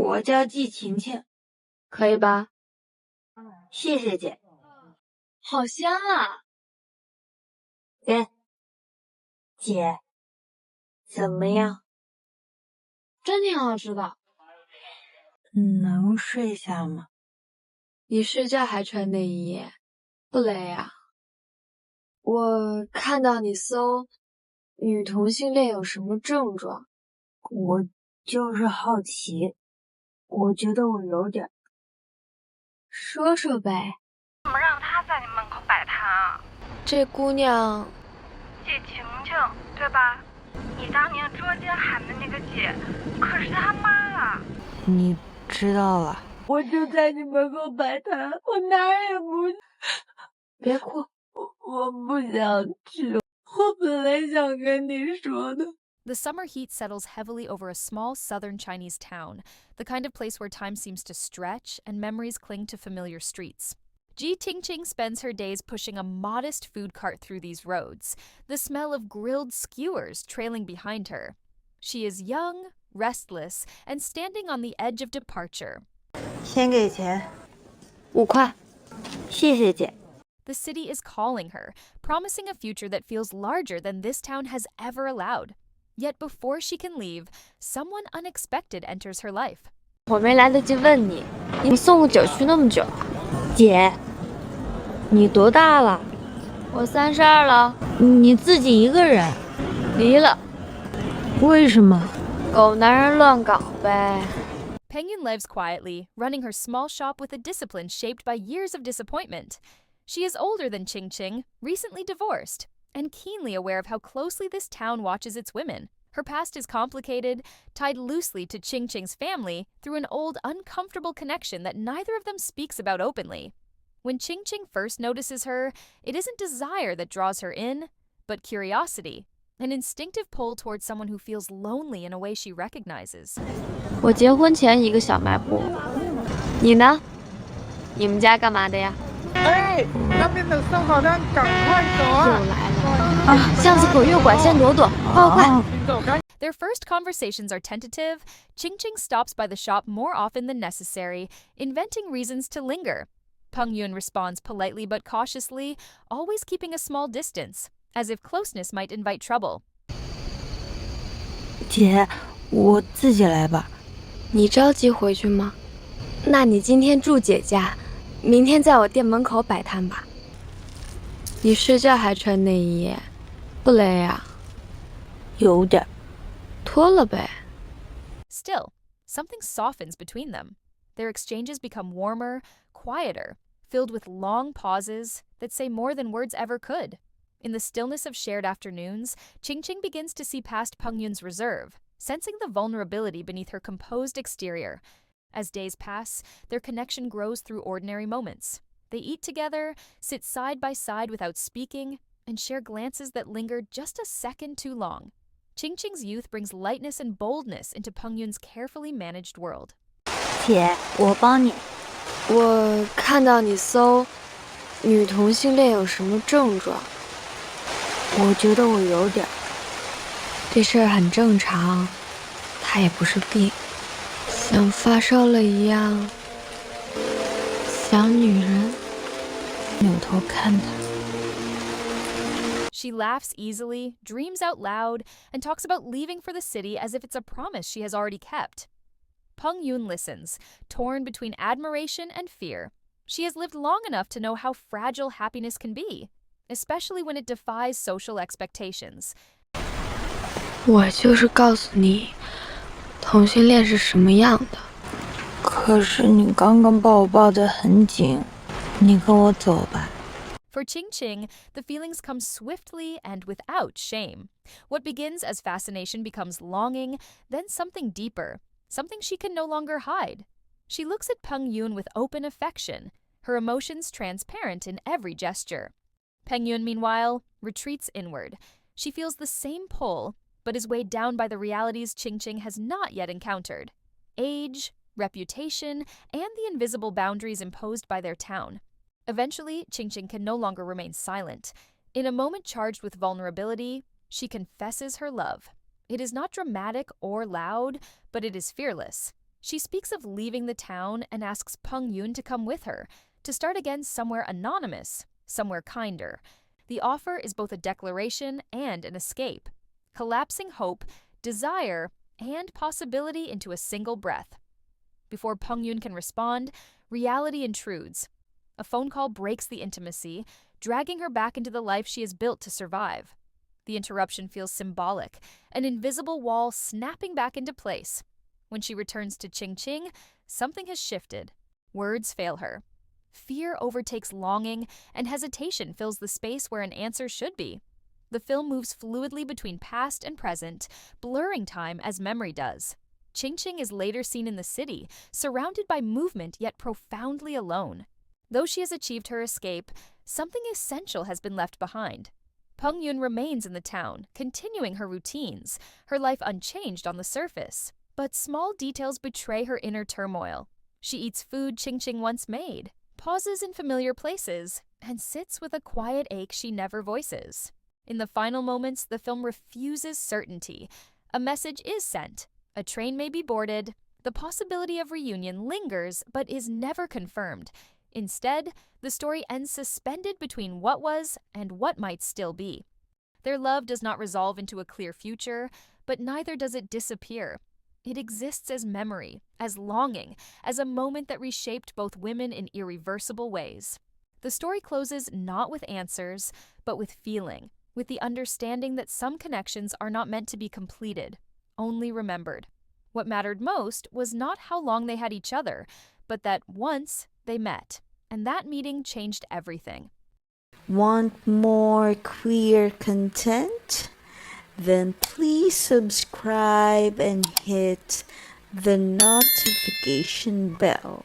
我叫季晴晴。可以吧？谢谢姐。好香啊！姐，怎么样？真挺好吃的。能睡下吗？你睡觉还穿内衣，不累啊？我看到你搜女同性恋有什么症状，我就是好奇，我觉得我有点。说说呗。怎么让她在你门口摆摊啊？这姑娘，姐晴晴，对吧？你当年捉奸喊的那个姐，可是他妈啊！你知道了。我就在你门口摆摊，我哪儿也不去。别哭，我不想去，我本来想跟你说的。The summer heat settles heavily over a small southern Chinese town, the kind of place where time seems to stretch and memories cling to familiar streets. Qingqing spends her days pushing a modest food cart through these roads, the smell of grilled skewers trailing behind her. She is young, restless, and standing on the edge of departure. 先给钱5块。谢谢姐。 The city is calling her, promising a future that feels larger than this town has ever allowed. Yet before she can leave, someone unexpected enters her life. 我没来得及问你，你送个酒去那么久啊？姐，你多大了？我32了。你自己一个人？离了。为什么？狗男人乱搞呗。Pengyun lives quietly, running her small shop with a discipline shaped by years of disappointment. She is older than Qingqing, recently divorced, and keenly aware of how closely this town watches its women. Her past is complicated, tied loosely to Qingqing's family through an old, uncomfortable connection that neither of them speaks about openly. When Qingqing first notices her, it isn't desire that draws her in, but curiosity, an instinctive pull towards someone who feels lonely in a way she recognizes. 我结婚前一个小卖部，你呢？你们家干嘛的呀？哎，那边的送好单，赶快走啊！又来了啊！巷子口右拐，先躲躲，快快！ Their first conversations are tentative. Qingqing stops by the shop more often than necessary, inventing reasons to linger. Pengyun responds politely but cautiously, always keeping a small distance, as if closeness might invite trouble. 姐，我自己来吧。你着急回去吗？那你今天住姐家，明天在我店门口摆摊吧。你睡觉还穿内衣，不累啊？有点。脱了呗。Still, something softens between them. Their exchanges become warmer, quieter, filled with long pauses that say more than words ever could. In the stillness of shared afternoons, Qingqing begins to see past Pengyun's reserve, sensing the vulnerability beneath her composed exterior. As days pass, their connection grows through ordinary moments. They eat together, sit side by side without speaking, and share glances that linger just a second too long. Qingqing's youth brings lightness and boldness into Pengyun's carefully managed world. 姐，我帮你。我看到你搜女同性恋有什么症状，我觉得我有点。这事儿很正常，它也不是病，像发烧了一样，想女人。扭头看她。She laughs easily, dreams out loud, and talks about leaving for the city as if it's a promise she has already kept. Pengyun listens, torn between admiration and fear. She has lived long enough to know how fragile happiness can be, especially when it defies social expectations. 我就是告诉你，同性恋是什么样的。可是你刚刚把我抱得很紧，你跟我走吧。For Qingqing, the feelings come swiftly and without shame. What begins as fascination becomes longing, then something deeper, something she can no longer hide. She looks at Pengyun with open affection, her emotions transparent in every gesture. Pengyun, meanwhile, retreats inward. She feels the same pull, but is weighed down by the realities Qingqing has not yet encountered. Age, reputation, and the invisible boundaries imposed by their town. Eventually, Qingqing can no longer remain silent. In a moment charged with vulnerability, she confesses her love. It is not dramatic or loud, but it is fearless. She speaks of leaving the town and asks Peng Yun to come with her, to start again somewhere anonymous, somewhere kinder. The offer is both a declaration and an escape, collapsing hope, desire, and possibility into a single breath. Before Peng Yun can respond, reality intrudes. A phone call breaks the intimacy, dragging her back into the life she has built to survive. The interruption feels symbolic, an invisible wall snapping back into place. When she returns to Qingqing, something has shifted. Words fail her. Fear overtakes longing, and hesitation fills the space where an answer should be. The film moves fluidly between past and present, blurring time as memory does. Qingqing is later seen in the city, surrounded by movement yet profoundly alone. Though she has achieved her escape, something essential has been left behind. Peng Yun remains in the town, continuing her routines, her life unchanged on the surface. But small details betray her inner turmoil. She eats food Qingqing once made, pauses in familiar places, and sits with a quiet ache she never voices. In the final moments, the film refuses certainty. A message is sent. A train may be boarded. The possibility of reunion lingers, but is never confirmed. Instead, the story ends suspended between what was and what might still be. Their love does not resolve into a clear future, but neither does it disappear. It exists as memory, as longing, as a moment that reshaped both women in irreversible ways. The story closes not with answers, but with feeling, with the understanding that some connections are not meant to be completed, only remembered. What mattered most was not how long they had each other, but that once they met, and that meeting changed everything. Want more queer content? Then please subscribe and hit the notification bell.